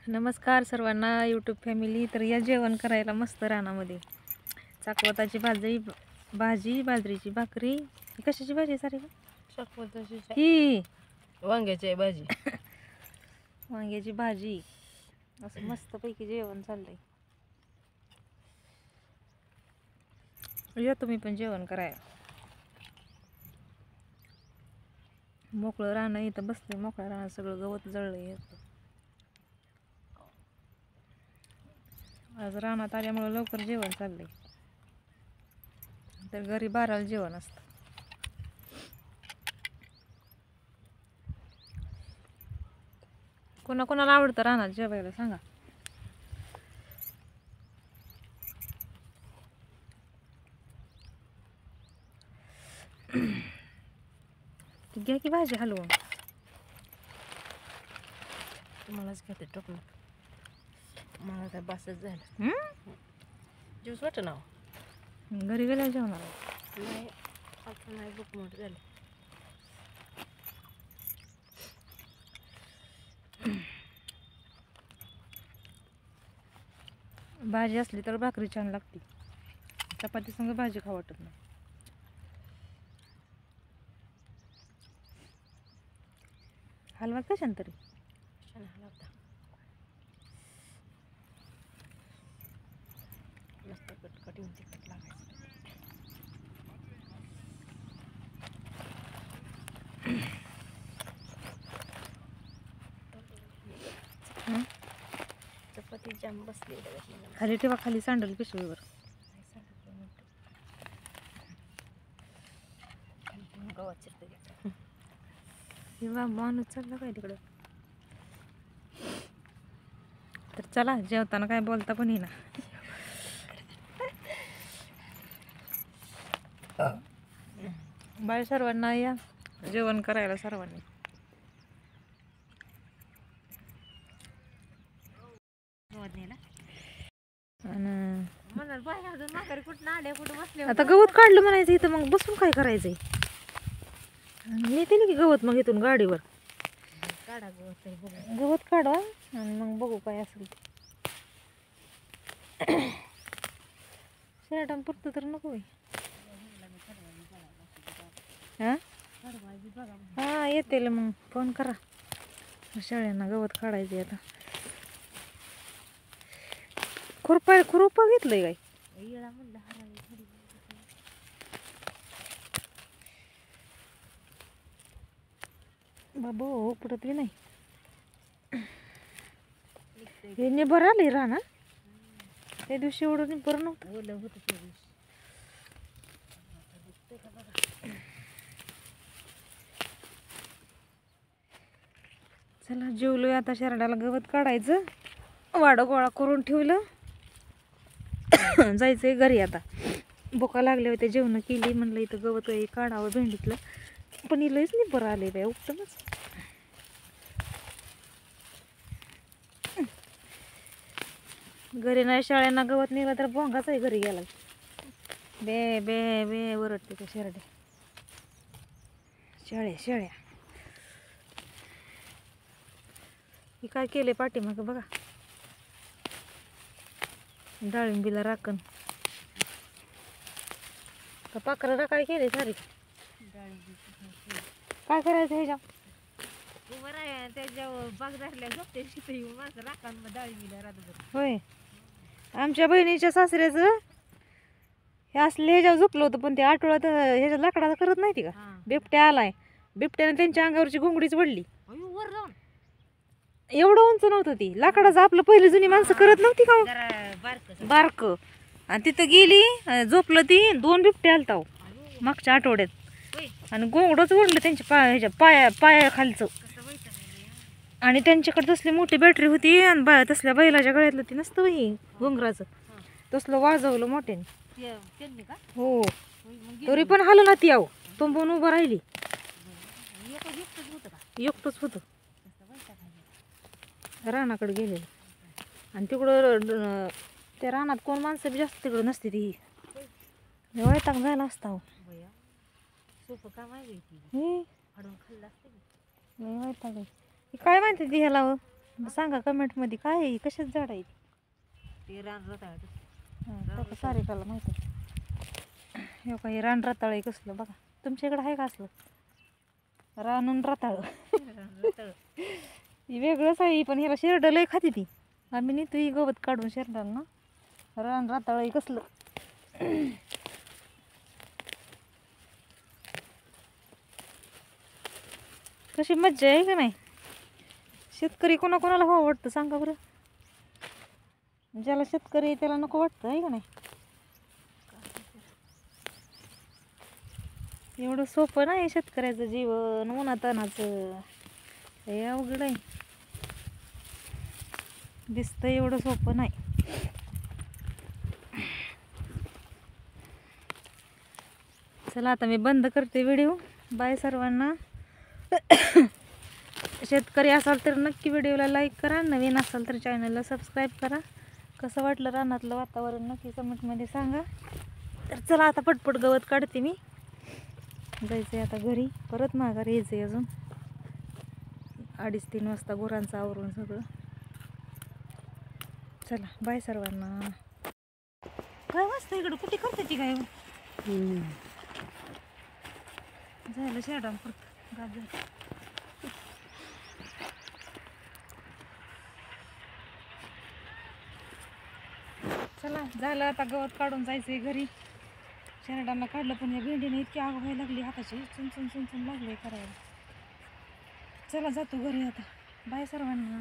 नमस्कार सर्वांना YouTube family. तर या जेवण करायला मस्त रानामध्ये चाकवताची भाजी बाजरीची भाकरी. ही कशाची भाजी सारी चाकवताची ही वांग्याची भाजी वांग्याची भाजी. असं मस्तपैकी जेवण चाललंय. या तुम्ही पण जेवण करायला. मोकळं रान इथं बसले. मोकळं रान सगळं गवत जळलंय. आज रानात आल्यामुळं लवकर जेवण चाललंय. तर घरी 12ला जेवण असतं. कोणाकोणाला आवडतं रानात जेवायला सांगा. घ्या की भाजी हलवून. तुम्हालाच घेते टोपलं. मला काय बासच झालं. ज्यूस वाटत ना घरी गेल्या जेवणार नाही. आता नाही बुक मोठ झाले. भाजी असली तर भाकरी छान लागते. चपाती संग भाजी खाऊ वाटत नाही. हलवा कशान तरी छान हलवता. मस्त कटकटी तिखट लागायचं. चपाती जाम बसली खाली ठेवा. खाली सांडल पिशवीवर. गव्हात चिरते घ्यायचं. किंवा माणूस चालला काय तिकडं. तर चला जेवताना काय बोलता पण येईना. बाय सर्वांना. या जेवण करायला सर्वांनी. आता गवत काढलं म्हणायचं इथं. मग बसून काय करायचंय. येते ना की गवत मग इथून गाडीवर. काढा गवत तरी बघू. गवत काढवा आणि मग बघू काय असेल ते. शर्टान पुरतं तर नको आहे. हा येते मग फोन करा. शाळ्यांना गवत काढायचे. आता खुरपा घेतलंय काय. बाबा उपडत बी नाही. हे निबर आले राहणार. त्या दिवशी एवढं बरं नव्हतं. ओलं होतं त्या दिवशी. चला जेवलोय. आता शर्टाला गवत काढायचं. वाडं गोळा करून ठेवलं. जायचंय घरी आता. बोका लागल्या होत्या. जेवण केली. म्हणलं इथं गवत काढावं भेंडीतलं. पण लयच नाही बरं आले बाय. उपटनच. घरी नाही शाळेना गवत निघाला तर भोंगाच आहे घरी गेला. बे बे बे वरडते त्या शेरड्या. शेळ्या हे काय केले पाठीमाग बघा. डाळिंबीला राखण का पाखराला काय केले सारी. काय करायचं ह्याच्या. त्याच्यावर बाग धरल्या झोपते शिथे माझं राखण मग डाळिंबीला राहत. होय. आमच्या बहिणीच्या सासऱ्याचं हे असले ह्याच्यावर झोपलं होतं. पण ते आठवड्यात ह्याच्या लाकडाचा करत नाही का. बिबट्या आलाय. बिबट्याने त्यांच्या अंगावरची घोंगडीच वडली. वर जाऊन एवढं उंच नव्हतं ती. लाकडाचं आपलं पहिली जुनी माणसं करत नव्हती का बारक. आणि तिथं गेली झोपलं ती. 2 बिबटे आलता मागच्या आठवड्यात. आणि घोंगडच वडलं त्यांच्या ह्याच्या पाया खालचं. आणि त्यांच्याकडे तसली मोठी बॅटरी होती. आणि तसल्या बैलाच्या गळ्यातलं ती नसतं बाई घोंगराचं. तसलं वाजवलं मोठ्याने. हो. तरी पण हाल ना ती. आहो तुंबून उभं राहिली. एकटंच होतं. रानाकडे गेलेलं. आणि तिकडं त्या रानात कोण माणसं बी जास्त तिकडं नसते. ती वैताग झाला असता. सोपं काम आहे हे फाडून खाल्लं असते. वैताग. काय माहिती ती ह्याला. सांगा कमेंटमध्ये काय आहे कशाच झाड आहे ते रान रताळ त्याचं सारिकाला माहिती आहे. हे काही रान रताळ आहे कसलं बघा तुमच्याकडे आहे का असलं रानून रताळ रताळ ही वेगळंच आहे पण ह्याला शेरडं लय खाती ती आम्ही नेतो ही गवत काढून शेरडाला ना रान रताळ आहे कसलं कशी मज्जा आहे का नाही शेतकरी कोणाकोणाला हो वाटतं सांगा बरं ज्याला शेतकरी आहे त्याला नको वाटतं आहे का नाही एवढं सोपं नाही शेतकऱ्याचं जीवन उन्हातानाचं लय अवघड आहे दिसतं एवढं सोपं नाही चला आता मी बंद करते व्हिडिओ बाय सर्वांना शेतकरी असाल तर नक्की व्हिडिओला लाईक करा नवीन असाल तर चॅनलला सबस्क्राईब करा कसं वाटलं रानातलं वातावरण नक्की कमेंटमध्ये सांगा तर चला आता पटपट गवत काढते मी जायचं आहे आता घरी परत माघारी यायचं आहे अजून 2:30-3 वाजता गुरांचं आवरून सगळं चला बाय सर्वांना काय वाजता इकडं कुठे करते ती काय झालं शेडाम परत गाजर चला झालं आता गवत काढून जायचंय घरी शेरडांना काढलं पण या भेंडीने इतकी आग व्हायला लागली हाताची चुन लागले करायला चला जातो घरी आता बाय सर्वांना